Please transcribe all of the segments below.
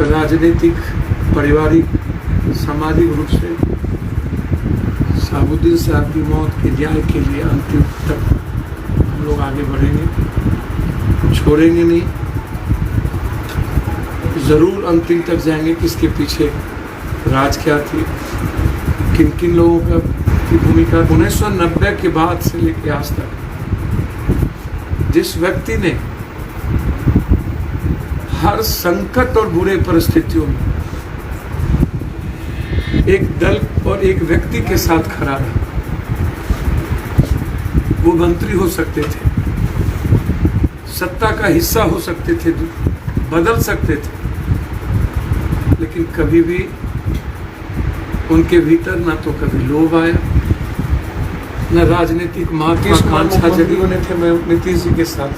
राजनीतिक, पारिवारिक, सामाजिक रूप से शहाबुद्दीन साहब की मौत के न्याय के लिए अंतिम तक हम लोग आगे बढ़ेंगे, छोड़ेंगे नहीं, ज़रूर अंतिम तक जाएंगे। किसके पीछे राज क्या थी, किन किन लोगों की भूमिका। 1990 के बाद से लेकर आज तक जिस व्यक्ति ने हर संकट और बुरे परिस्थितियों में एक दल और एक व्यक्ति के साथ खड़ा रहा, वो मंत्री हो सकते थे, सत्ता का हिस्सा हो सकते थे, बदल सकते थे, लेकिन कभी भी उनके भीतर ना तो कभी लोभ आया, न राजनीतिक महत्वाकांक्षा जगी। उन्हें थे मैं नीतीश जी के साथ,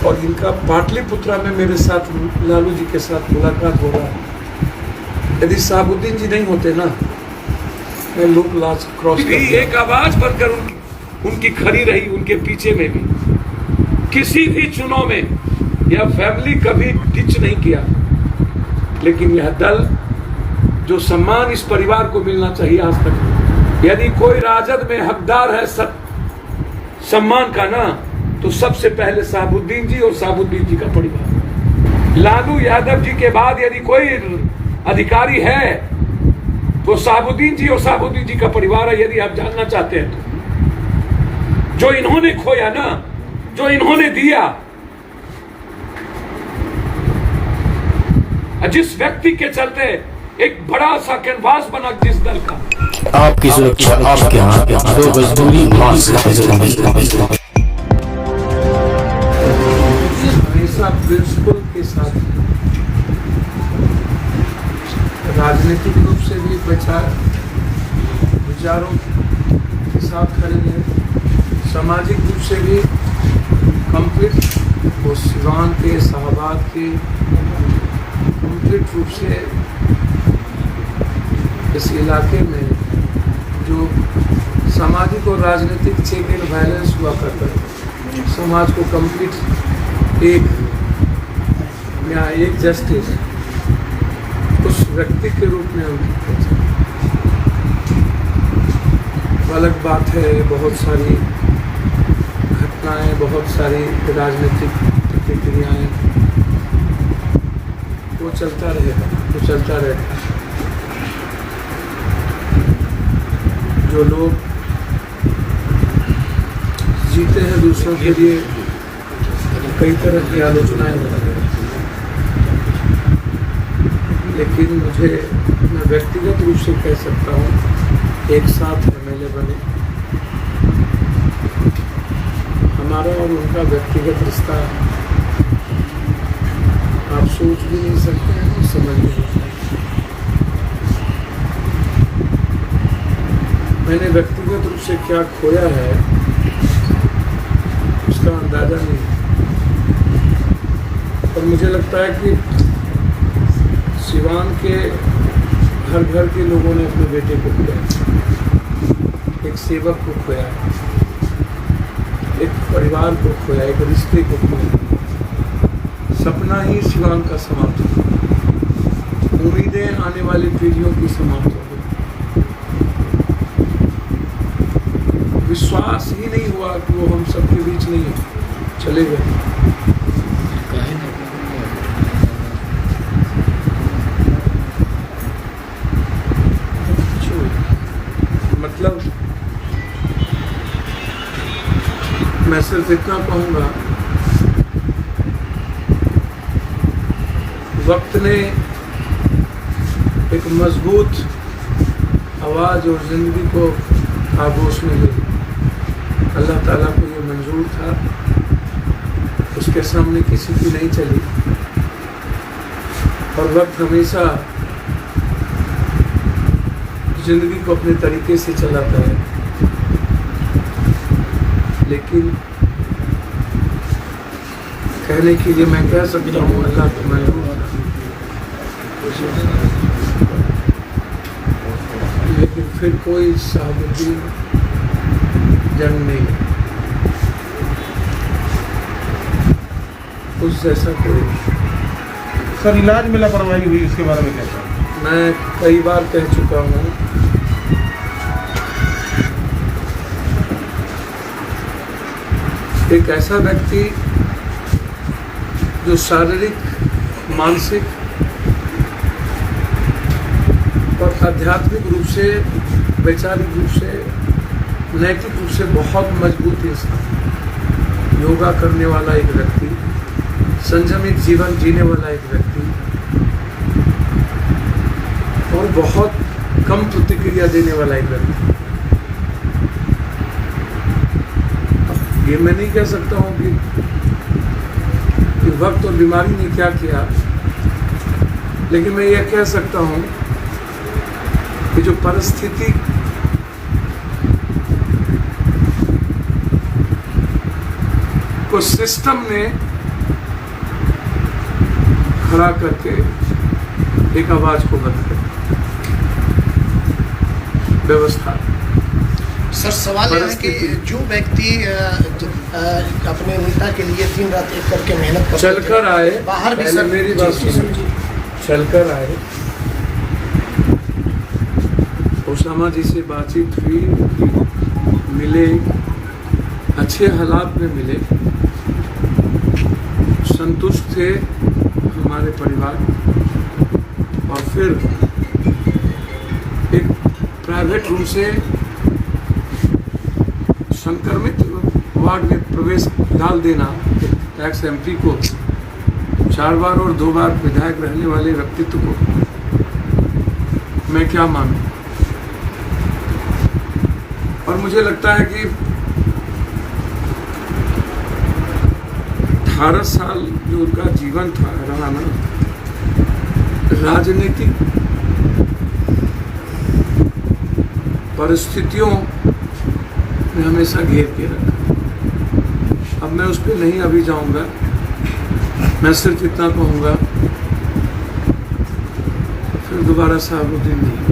और इनका पाटलिपुत्रा में मेरे साथ लालू जी के साथ मुलाकात हो रहा है। यदि शहाबुद्दीन जी नहीं होते ना, मैं लोक लाज क्रॉस एक आवाज बनकर उनकी खड़ी रही, उनके पीछे में भी किसी भी चुनाव में यह फैमिली कभी डिच नहीं किया। लेकिन यह दल जो सम्मान इस परिवार को मिलना चाहिए आज तक, यदि कोई राजद में हकदार है सम्मान का ना, तो सबसे पहले शहाबुद्दीन जी और शहाबुद्दीन जी का परिवार। लालू यादव जी के बाद यदि कोई अधिकारी है तो शहाबुद्दीन जी और शहाबुद्दीन जी का परिवार है। यदि आप जानना चाहते हैं तो जो इन्होंने खोया ना, जो इन्होंने दिया, जिस व्यक्ति के चलते एक बड़ा सा कैनवास बना जिस दल का, आपकी सुरक्षा आपके हाथ में, 2 गज दूरी, हमेशा प्रिंसिपल के साथ, राजनीतिक रूप से भी विचारों के साथ खड़े रहे, सामाजिक रूप से भी कंप्लीट, वो सिवान के, शाहबाद के कंप्लीट रूप से इस इलाके में जो सामाजिक और राजनीतिक चेक एंड बैलेंस हुआ करता है, समाज को कंप्लीट एक जस्टिस, उस व्यक्ति के रूप में उनकी अलग बात है। बहुत सारी घटनाएं, बहुत सारी राजनीतिक प्रतिक्रियाएं, वो चलता रहेगा, वो चलता रहेगा। जो लोग जीते हैं दूसरों के लिए, कई तरह की आलोचनाएं होती हैं, लेकिन मैं व्यक्तिगत रूप से कह सकता हूँ, एक साथ MLA बने, हमारा और उनका व्यक्तिगत रिश्ता आप सोच भी नहीं सकते हैं, समझ नहीं सकते। मैंने व्यक्तिगत रूप से क्या खोया है उसका अंदाजा नहीं, और मुझे लगता है कि सिवान के हर घर के लोगों ने अपने बेटे को खोया, एक सेवक को खोया, एक परिवार को खोया, एक रिश्ते को खोया। सपना ही सिवान का समाप्त हो, उम्मीदें आने वाली पीढ़ियों की समाप्त हो गई, विश्वास ही नहीं हुआ कि वो हम सबके बीच नहीं है, चले गए। मतलब मैं सिर्फ इतना कहूँगा, वक्त ने एक मजबूत आवाज़ और ज़िंदगी को आगोश में ली। अल्लाह ताला को ये मंजूर था, उसके सामने किसी की नहीं चली, और वक्त हमेशा ज़िंदगी को अपने तरीके से चलाता है। लेकिन कहने के लिए मैं कह सकता हूँ, अल्लाह को मंजूर था, लेकिन फिर कोई शहाबुद्दीन जंग नहीं, उस जैसा कोई सर इलाज में लापरवाही हुई, इसके बारे में क्या कहें? मैं कई बार कह चुका हूँ, एक ऐसा व्यक्ति जो शारीरिक, मानसिक और आध्यात्मिक रूप से, वैचारिक रूप से, नैतिक रूप से बहुत मजबूत इंसान, योगा करने वाला एक व्यक्ति, संयमित जीवन जीने वाला एक व्यक्ति और बहुत कम प्रतिक्रिया देने वाला एक व्यक्ति। ये मैं नहीं कह सकता हूँ कि वक्त और बीमारी ने क्या किया, लेकिन मैं ये कह सकता हूँ कि जो परिस्थिति को सिस्टम ने खड़ा करके एक आवाज को बंद कर व्यवस्था। सर सवाल यह है कि जो व्यक्ति अपने नेता के लिए दिन रात एक करके मेहनत करते चलकर आए, बाहर भी पहले सर मेरी बात सुनिए, चलकर आए, ओसामा जी से बातचीत हुई, मिले, अच्छे हालात में मिले, संतुष्ट थे हमारे परिवार, और फिर एक प्राइवेट रूम से संक्रमित वार्ड में प्रवेश डाल देना एक्स एमपी को, 4 बार और 2 बार विधायक रहने वाले व्यक्तित्व को, मैं क्या मानूं। और मुझे लगता है कि 18 साल जो उनका जीवन था रहा ना, राजनीतिक परिस्थितियों ने हमेशा घेर के रखा। अब मैं उस पर नहीं अभी जाऊंगा, मैं सिर्फ इतना कहूंगा, फिर दोबारा साहबुद्दीन नहीं।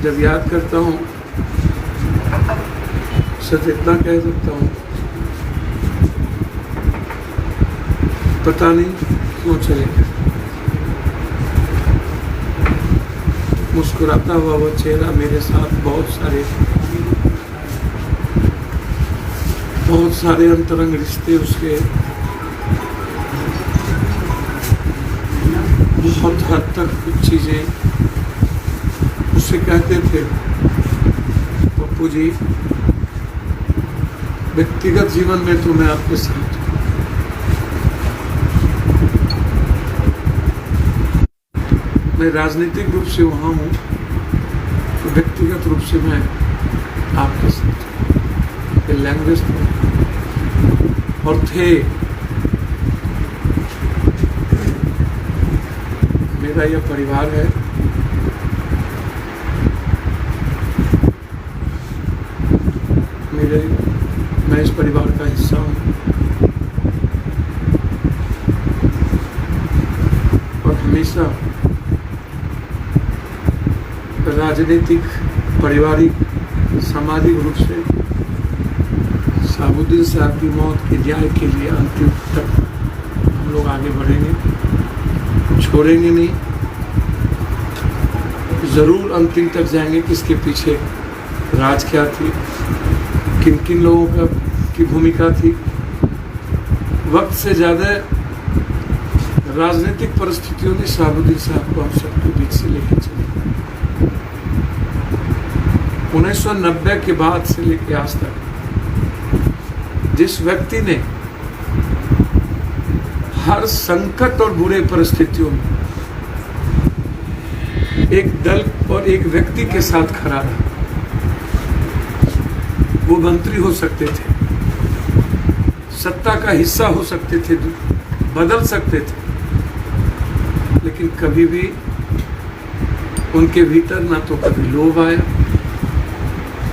जब याद करता हूँ सिर्फ इतना कह सकता हूँ, पता नहीं क्यों चले गए। मुस्कुराता हुआ वो चेहरा मेरे साथ बहुत सारे अंतरंग रिश्ते, उसके बहुत हद तक कुछ चीजें उससे कहते थे, पप्पू जी व्यक्तिगत जीवन में तो मैं आपके साथ हूं, मैं राजनीतिक रूप से वहां हूं, तो व्यक्तिगत रूप से मैं आपके साथ हूं। ये लैंग्वेज और थे। मेरा यह परिवार है, मैं इस परिवार का हिस्सा हूँ, और हमेशा राजनीतिक, पारिवारिक, सामाजिक रूप से साबुद्दीन साहब की मौत के न्याय के लिए अंतिम तक हम लोग आगे बढ़ेंगे, छोड़ेंगे नहीं, जरूर अंतिम तक जाएंगे। किसके पीछे राज क्या थी, किन किन लोगों की भूमिका थी, वक्त से ज्यादा राजनीतिक परिस्थितियों ने साबुद्दीन साहब को हम सबके बीच से लेकर चले। 1990 के बाद से लेकर आज तक जिस व्यक्ति ने हर संकट और बुरे परिस्थितियों में एक दल और एक व्यक्ति के साथ खड़ा रहा, वो मंत्री हो सकते थे, सत्ता का हिस्सा हो सकते थे, बदल सकते थे, लेकिन कभी भी उनके भीतर ना तो कभी लोभ आया,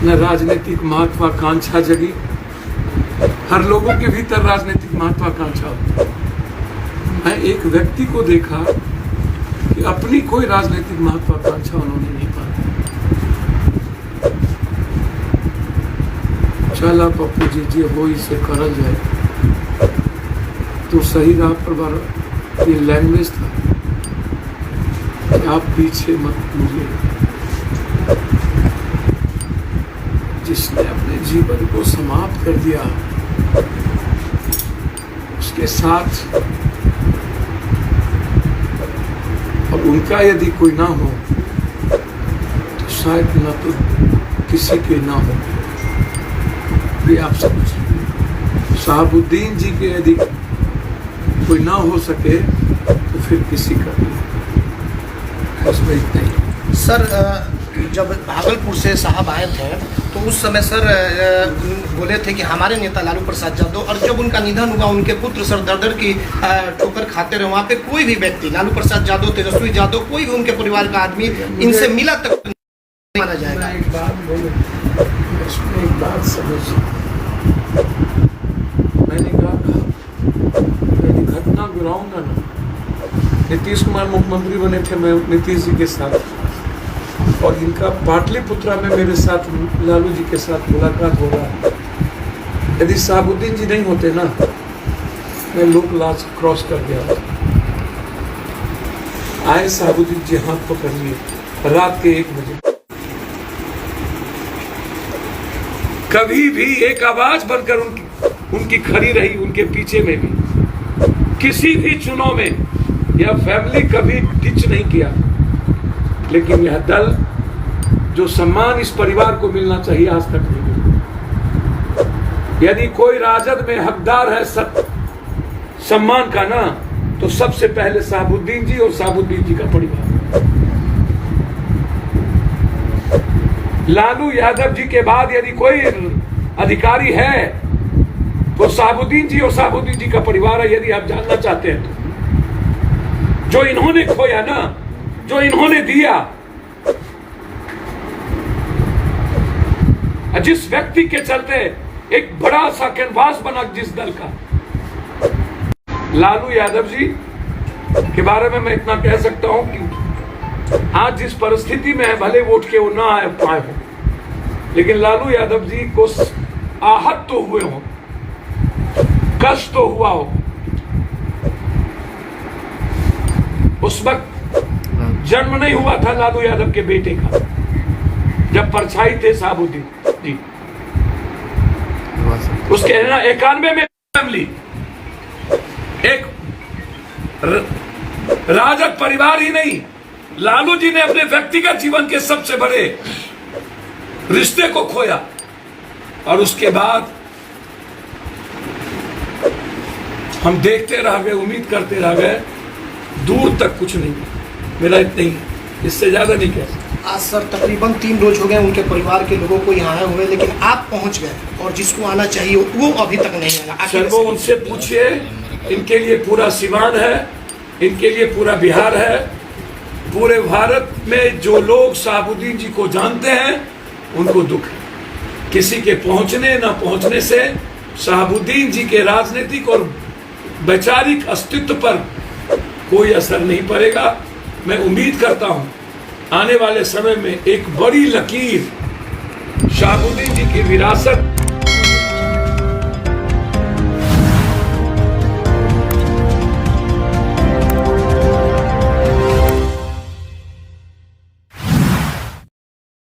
न राजनीतिक महत्वाकांक्षा जगी। हर लोगों के भीतर राजनीतिक महत्वाकांक्षा होती। मैं एक व्यक्ति को देखा कि अपनी कोई राजनीतिक महत्वाकांक्षा उन्होंने नहीं पाई, चला पप्पू जी जी हो इसे करल जाए, तो सही राह पर बार ये लैंग्वेज था कि आप पीछे मत मुड़िए। जिसने अपने जीवन को समाप्त कर दिया उसके साथ अब उनका यदि कोई ना हो तो शायद ना तो किसी के ना हो। ये आप समझिए, शहाबुद्दीन जी के यदि कोई ना हो सके तो फिर किसी का भी। उसमें इतना ही। सर जब भागलपुर से साहब आए थे तो उस समय सर बोले थे कि हमारे नेता लालू प्रसाद यादव, और जब उनका निधन हुआ उनके पुत्र सर दर की ठोकर खाते रहे। वहाँ पे कोई भी व्यक्ति लालू प्रसाद यादव, तेजस्वी यादव, कोई भी उनके परिवार का आदमी इनसे मिला तक नहीं माना जाएगा। एक बात बोले, इसमें एक बात समझिए, मैंने कहा यदि घटना गिराऊंगा ना, नीतीश कुमार मुख्यमंत्री बने थे, मैं नीतीश जी के साथ, और इनका पाटलिपुत्रा में मेरे साथ लालू जी के साथ मुलाकात हो रहा। यदि शहाबुद्दीन जी नहीं होते ना, मैं लोक लाज क्रॉस कर गया था। आए शहाबुद्दीन जी, हाथ पकड़ लिए रात के 1 बजे। कभी भी एक आवाज बनकर उनकी खड़ी रही, उनके पीछे में भी। किसी भी चुनाव में यह फैमिली कभी डिच नहीं किया, लेकिन यह दल जो सम्मान इस परिवार को मिलना चाहिए आज तक नहीं मिला। यदि कोई राजद में हकदार है सम्मान का ना, तो सबसे पहले शहाबुद्दीन जी और शहाबुद्दीन जी का परिवार। लालू यादव जी के बाद यदि कोई अधिकारी है तो शहाबुद्दीन जी और शहाबुद्दीन जी का परिवार है। यदि आप जानना चाहते हैं तो जो इन्होंने खोया ना, जो इन्होंने दिया, जिस व्यक्ति के चलते एक बड़ा सा कैनवास बना जिस दल का, लालू यादव जी के बारे में मैं इतना कह सकता हूं कि आज जिस परिस्थिति में है, भले वोट के वो ना आ पाए हो, लेकिन लालू यादव जी को आहत तो हुए हो, कष्ट तो हुआ हो। उस वक्त जन्म नहीं हुआ था लालू यादव के बेटे का, जब परछाई थे शहाबुद्दीन जी। उसके 91 में फैमिली एक राजद परिवार ही नहीं, लालू जी ने अपने व्यक्तिगत जीवन के सबसे बड़े रिश्ते को खोया, और उसके बाद हम देखते रह गए, उम्मीद करते रह गए, दूर तक कुछ नहीं। मेरा इतना ही, इससे ज्यादा नहीं कह सकता। आज सर तकरीबन 3 रोज हो गए उनके परिवार के लोगों को यहाँ आए हुए, लेकिन आप पहुँच गए और जिसको आना चाहिए वो अभी तक नहीं आया। सर वो उनसे पूछिए, इनके लिए पूरा सीवान है, इनके लिए पूरा बिहार है, पूरे भारत में जो लोग शहाबुद्दीन जी को जानते हैं उनको दुख है। किसी के पहुंचने ना पहुंचने से शहाबुद्दीन जी के राजनीतिक और वैचारिक अस्तित्व पर कोई असर नहीं पड़ेगा। मैं उम्मीद करता हूं आने वाले समय में एक बड़ी लकीर शहाबुद्दीन जी की विरासत